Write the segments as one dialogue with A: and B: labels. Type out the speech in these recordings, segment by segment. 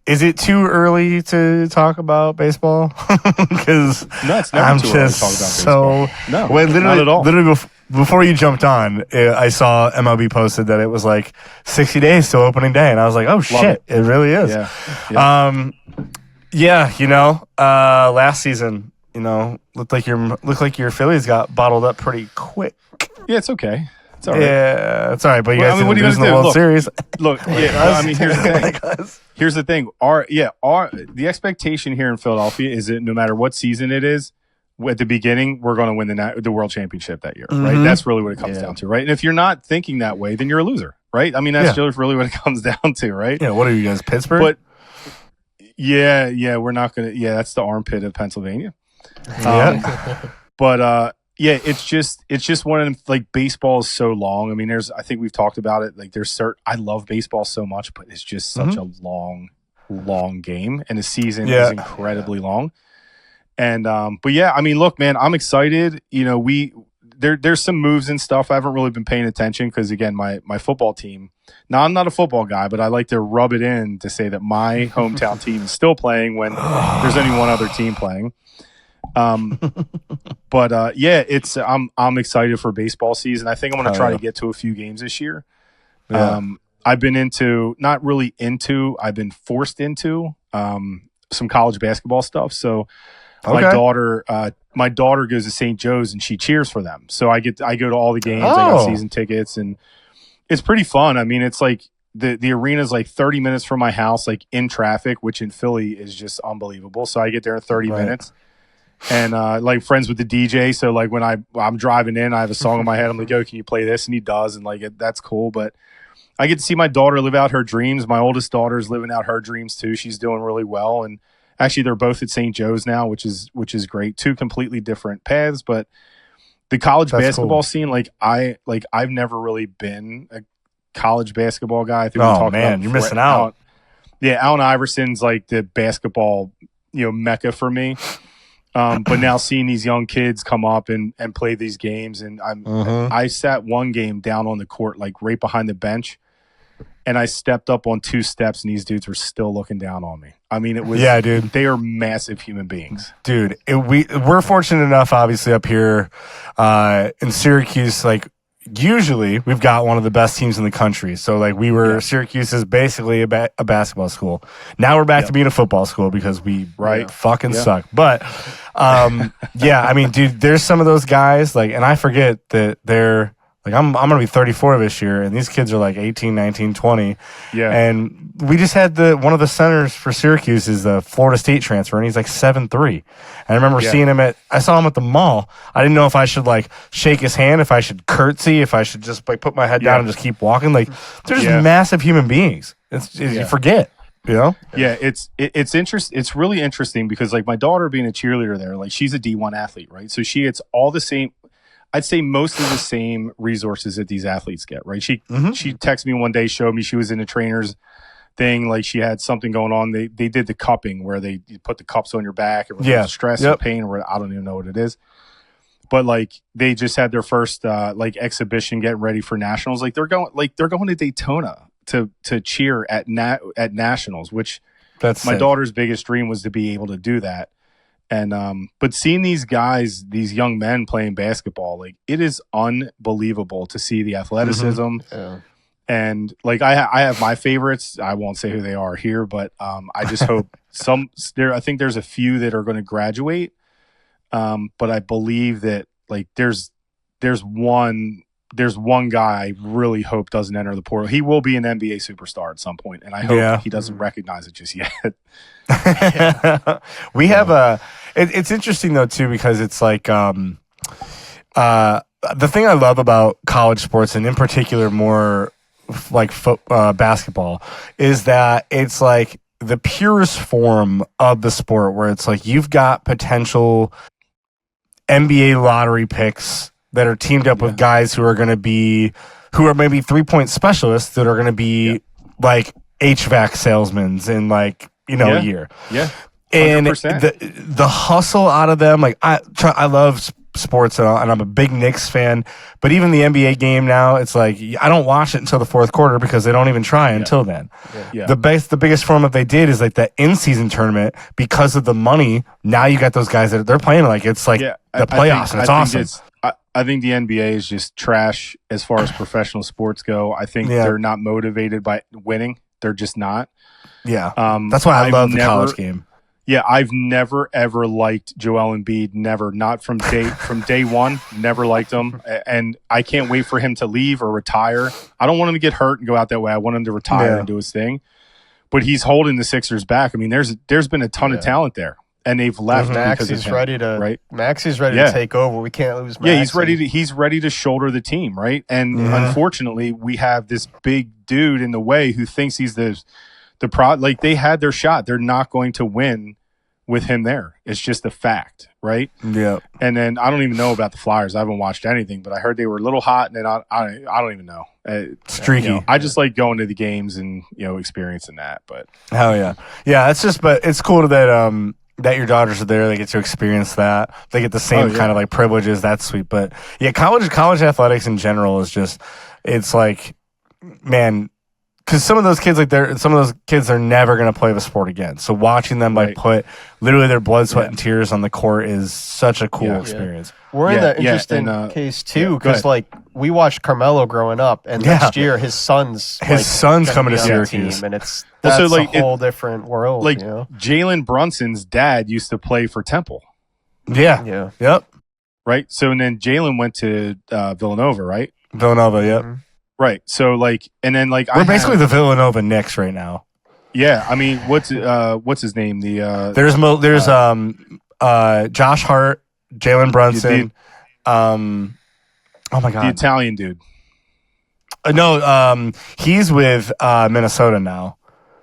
A: Is it too early to talk about baseball? Because
B: no, it's never too early to talk about baseball.
A: No, wait, literally, not at all. Literally before you jumped on, I saw MLB posted that it was like 60 days till opening day, and I was like, oh shit, it really is. Yeah. Last season, looked like your Phillies got bottled up pretty quick.
B: Yeah, it's okay. It's all right.
A: Yeah, it's all right. But you guys didn't lose in the World Series.
B: Look, here's the thing. Here's the thing. The expectation here in Philadelphia is that no matter what season it is, at the beginning, we're going to win the World Championship that year, right? That's really what it comes down to, right? And if you're not thinking that way, then you're a loser, right? I mean, that's just really what it comes down to, right?
A: Yeah. What are you guys, Pittsburgh?
B: But we're not going to. Yeah, that's the armpit of Pennsylvania. But it's just one of them, like, baseball is so long. I mean, I think we've talked about it. Like, I love baseball so much, but it's just such a long game, and the season is incredibly long. And but yeah, I mean, look, man, I'm excited. There's some moves and stuff. I haven't really been paying attention because, again, my football team. Now, I'm not a football guy, but I like to rub it in to say that my hometown team is still playing when there's only one other team playing. But I'm excited for baseball season. I think I'm going to try to get to a few games this year. I've been I've been forced into some college basketball stuff. So my daughter goes to St. Joe's and she cheers for them. So I go to all the games. I got season tickets, and it's pretty fun. I mean, it's like the arena is like 30 minutes from my house, like in traffic, which in Philly is just unbelievable. So I get there in 30 minutes. And like friends with the DJ, so like when I'm driving in, I have a song in my head. I'm like, "Yo, can you play this?" And he does, and like that's cool. But I get to see my daughter live out her dreams. My oldest daughter is living out her dreams too. She's doing really well, and actually they're both at St. Joe's now, which is great. Two completely different paths, but the college basketball scene, I've never really been a college basketball guy. I think
A: you're missing out.
B: Yeah, Allen Iverson's like the basketball mecca for me. But now seeing these young kids come up and play these games, and I sat one game down on the court, like right behind the bench, and I stepped up on 2 steps, and these dudes were still looking down on me. I mean, it was dude. They are massive human beings,
A: dude. We're fortunate enough, obviously, up here in Syracuse, like. Usually, we've got one of the best teams in the country. So, like, Syracuse is basically a basketball school. Now we're back to being a football school because we fucking suck. But, I mean, dude, there's some of those guys, like, and I forget that they're, like, I'm going to be 34 this year, and these kids are like 18, 19, 20. Yeah. And we just had one of the centers for Syracuse is the Florida State transfer, and he's like 7'3". And I remember seeing him I saw him at the mall. I didn't know if I should, like, shake his hand, if I should curtsy, if I should just, like, put my head down and just keep walking. Like, they're just massive human beings. You forget. Yeah,
B: it's It's really interesting because, like, my daughter being a cheerleader there, like, she's a D1 athlete, right? So she gets all the same. I'd say most of the same resources that these athletes get, right? She texted me one day, showed me she was in a trainer's thing, like she had something going on. They did the cupping where you put the cups on your back or stress or pain, or I don't even know what it is. But like they just had their first like exhibition getting ready for nationals. Like they're going to Daytona to cheer at nationals, which that's my daughter's biggest dream was to be able to do that. And but seeing these guys, these young men playing basketball, like it is unbelievable to see the athleticism. Yeah. And like I have my favorites. I won't say who they are here, but I just hope I think there's a few that are going to graduate. But I believe that like there's one guy I really hope doesn't enter the portal. He will be an NBA superstar at some point, and I hope he doesn't recognize it just yet.
A: We have it's interesting though too, because it's like the thing I love about college sports, and in particular more like basketball, is that it's like the purest form of the sport, where it's like you've got potential NBA lottery picks that are teamed up with guys who are maybe 3-point specialists that are going to be like HVAC salesmen in like, a year.
B: Yeah.
A: 100%. And the hustle out of them, like I love sports, and I'm a big Knicks fan. But even the NBA game now, it's like I don't watch it until the fourth quarter because they don't even try until then.
B: Yeah.
A: The biggest format they did is like the in-season tournament because of the money. Now you got those guys that they're playing like it's like the playoffs, and it's awesome.
B: I think the NBA is just trash as far as professional sports go. I think they're not motivated by winning. They're just not.
A: Yeah. That's why I love the college game.
B: Yeah, I've never ever liked Joel Embiid. Never, not from day one. Never liked him, and I can't wait for him to leave or retire. I don't want him to get hurt and go out that way. I want him to retire and do his thing. But he's holding the Sixers back. I mean, there's been a ton of talent there, and they've left.
C: Maxi's ready to Maxi's ready to take over. We can't lose Maxi.
B: Yeah, he's ready to shoulder the team, right? And unfortunately, we have this big dude in the way who thinks he's the like they had their shot. They're not going to win with him there. It's just a fact, right?
A: Yeah.
B: And then I don't even know about the Flyers. I haven't watched anything, but I heard they were a little hot, and then I don't even know.
A: Streaky.
B: I just like going to the games and experiencing that. But
A: hell yeah, but it's cool that that your daughters are there. They get to experience that. They get the same kind of like privileges. That's sweet. But yeah, college athletics in general is just it's like, man. Because some of those kids, are never going to play the sport again. So watching them put literally their blood, sweat, and tears on the court is such a cool experience.
C: We're in that interesting case too, because we watched Carmelo growing up, and next year his son's
A: coming to Syracuse,
C: and that's a whole different world.
B: Like Jalen Brunson's dad used to play for Temple.
A: Yeah. Yep.
B: Right. So and then Jalen went to Villanova, right?
A: Villanova. Yep.
B: Mm-hmm. Right. So and then
A: we're basically the Villanova Knicks right now.
B: Yeah. I mean, what's his name?
A: There's Josh Hart, Jalen Brunson. Oh my God,
B: the Italian dude.
A: No, he's with Minnesota now.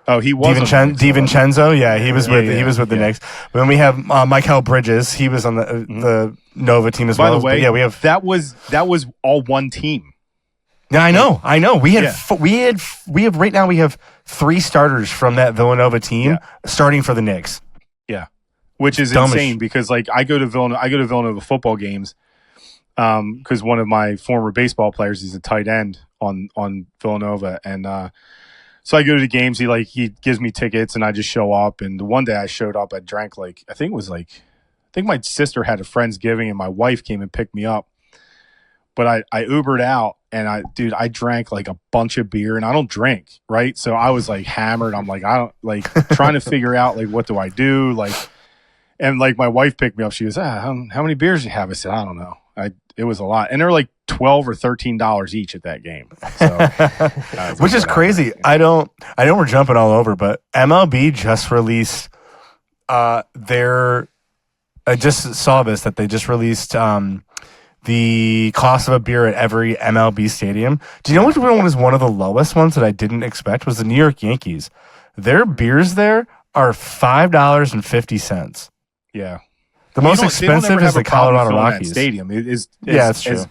B: Oh, he was
A: DiVincenzo. Yeah, he was with the Knicks. But then we have Mikal Bridges. He was on the Nova team as well.
B: By the way,
A: we have
B: that was all one team.
A: Yeah, I know. We have right now. We have 3 starters from that Villanova team starting for the Knicks.
B: Yeah, which is insane because I go to Villanova football games because one of my former baseball players is a tight end on Villanova, and so I go to the games. He gives me tickets, and I just show up. And the one day I showed up, I drank I think my sister had a Friendsgiving, and my wife came and picked me up. But I Ubered out, and I drank a bunch of beer, and I don't drink, right? So I was hammered. I'm I don't trying to figure out what do I do, and my wife picked me up. She goes, how many beers do you have? I said, I don't know. It was a lot, and they were $12 or $13 each at that game, so,
A: which is crazy. I know we're jumping all over, but MLB just released I just saw this that they just released the cost of a beer at every MLB stadium. Do you know which one was one of the lowest ones that I didn't expect? Was the New York Yankees. Their beers there are $5.50.
B: Yeah.
A: The most expensive is the Colorado Rockies.
B: Stadium
A: it's true.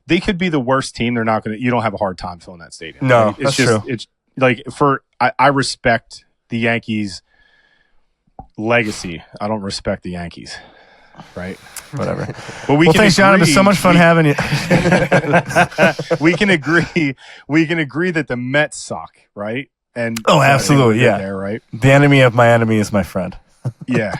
B: They could be the worst team. They're not going to. You don't have a hard time filling that stadium.
A: No,
B: right?
A: that's true.
B: It's I respect the Yankees' legacy. I don't respect the Yankees. Right.
A: Whatever.
B: Well,
A: thanks, John. It was so much fun having you.
B: We can agree. We can agree that the Mets suck, right? And
A: absolutely, yeah.
B: There, right.
A: The enemy of my enemy is my friend.
B: Yeah.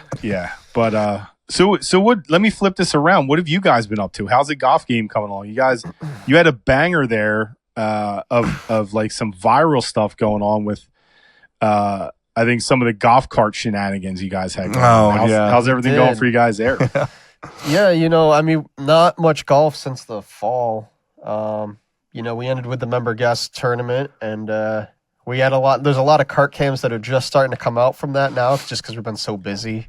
B: But so what? Let me flip this around. What have you guys been up to? How's the golf game coming along? You had a banger there of some viral stuff going on with I think some of the golf cart shenanigans you guys had going on. How's everything going for you guys there?
C: Yeah, I mean, not much golf since the fall. We ended with the member guest tournament, and we had there's a lot of cart cams that are just starting to come out from that now, just because we've been so busy.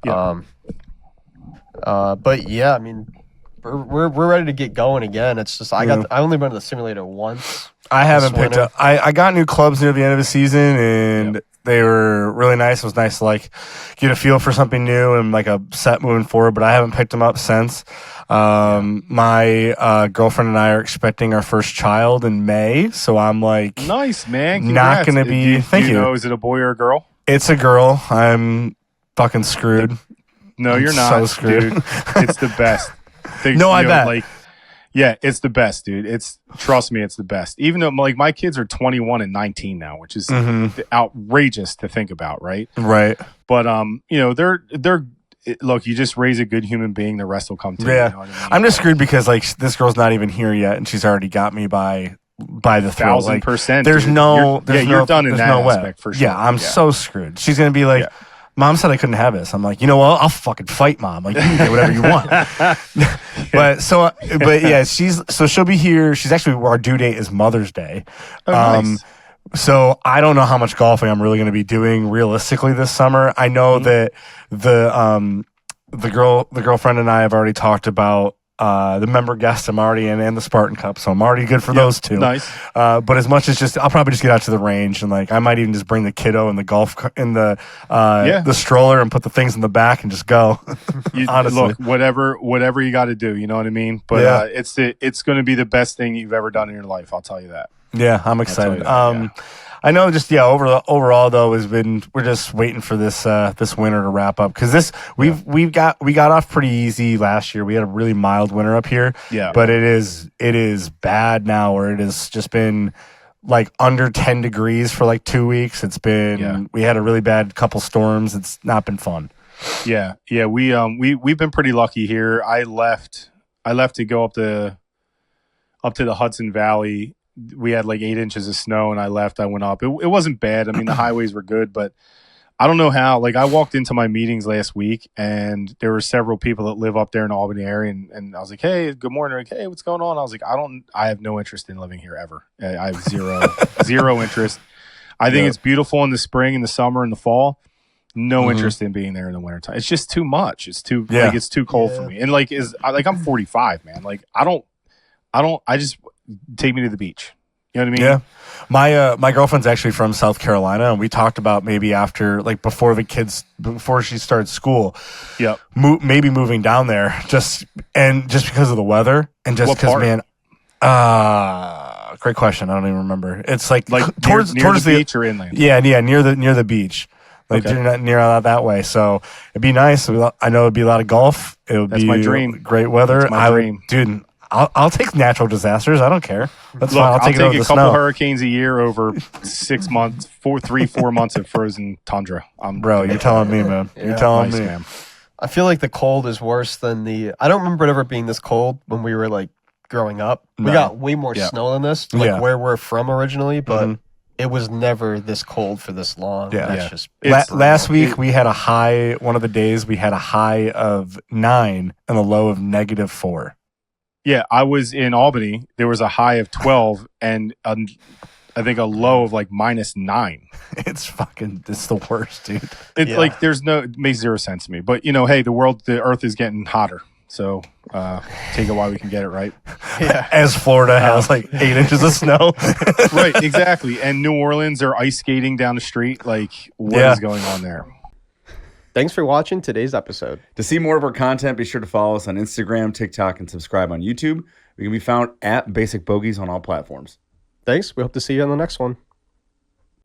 B: Yeah.
C: But yeah, I mean, we're ready to get going again. It's just I only been to the simulator once.
A: I haven't picked up. I got new clubs near the end of the season, and they were really nice. It was nice to get a feel for something new and a set moving forward. But I haven't picked them up since. My girlfriend and I are expecting our first child in May, so I'm
B: nice, man. Congrats.
A: Not going to be. Thank you.
B: Know, is it a boy or a girl?
A: It's a girl. I'm fucking screwed.
B: No, you're not.
A: So screwed.
B: Dude. It's the best.
A: No, I bet.
B: Like, yeah, it's the best, dude. Trust me, it's the best. Even though like my kids are 21 and 19 now, which is outrageous to think about, right?
A: Right.
B: But they're look, you just raise a good human being, the rest will come to you.
A: Yeah.
B: You know what I mean?
A: I'm just screwed because like this girl's not even here yet, and she's already got me by the throat. Like,
B: 1,000%.
A: there's
B: dude.
A: no,
B: you're done in
A: there's
B: that
A: no way.
B: aspect for sure.
A: Yeah, I'm so screwed. She's gonna be like, Mom said I couldn't have this. I'm like, you know what? I'll fucking fight Mom. Like, you can get whatever you want. but yeah, she'll be here. She's actually, our due date is Mother's Day.
B: Oh, nice.
A: So I don't know how much golfing I'm really going to be doing realistically this summer. I know that the girlfriend and I have already talked about the member guest I'm already in, and the Spartan Cup, so I'm already good for those two.
B: Nice.
A: But as much as I'll probably just get out to the range, and like I might even just bring the kiddo in the the stroller and put the things in the back and just go. Honestly,
B: look, whatever you got to do, you know what I mean. But it's going to be the best thing you've ever done in your life. I'll tell you that.
A: Yeah, I'm excited. I know just overall though we're just waiting for this winter to wrap up, because we got off pretty easy last year. We had a really mild winter up here.
B: Yeah.
A: But it is bad now, where it has just been like under 10 degrees for like 2 weeks. It's been we had a really bad couple storms. It's not been fun.
B: Yeah. Yeah, we've been pretty lucky here. I left to go up to the Hudson Valley. We had like 8 inches of snow, and I went up. It wasn't bad. I mean, the highways were good, but I don't know how. Like, I walked into my meetings last week, and there were several people that live up there in the Albany area, and I was like, hey, good morning. Like, hey, what's going on? I was like, I have no interest in living here ever. I have zero interest. I think it's beautiful in the spring, in the summer, in the fall. No interest in being there in the wintertime. It's just too much. It's too like it's too cold for me. And like I'm 45, man. Like I just take me to the beach. You know what I mean?
A: Yeah. My girlfriend's actually from South Carolina, and we talked about maybe after, like, before she started school, maybe moving down there just because of the weather, and just because, man, great question. I don't even remember. It's like towards
B: the beach or inland.
A: Yeah, near the beach. Like, near that way. So it'd be nice. I know it'd be a lot of golf. That's
B: my dream.
A: Great weather.
B: That's my dream.
A: Dude, I'll take natural disasters. I don't care. That's fine.
B: I'll
A: take
B: take
A: a
B: couple hurricanes a year over 6 months, 4 months of frozen tundra.
A: Bro, you're telling me, man. You're telling me.
B: Man.
C: I feel like the cold is worse than I don't remember it ever being this cold when we were like growing up. We got way more snow than this, like where we're from originally, but it was never this cold for this long.
A: Yeah.
C: That's just
A: last week we had a high. One of the days we had a high of 9 and a low of -4.
B: Yeah, I was in Albany. There was a high of 12 and I think a low of like -9.
A: It's the worst, dude.
B: It's like it makes zero sense to me. But hey, the earth is getting hotter. So take it while we can get it, right?
A: Yeah. As Florida has like 8 inches of snow.
B: Right, exactly. And New Orleans are ice skating down the street. Like, what is going on there?
C: Thanks for watching today's episode.
D: To see more of our content, be sure to follow us on Instagram, TikTok, and subscribe on YouTube. We can be found at Basic Bogeys on all platforms.
C: Thanks. We hope to see you on the next one.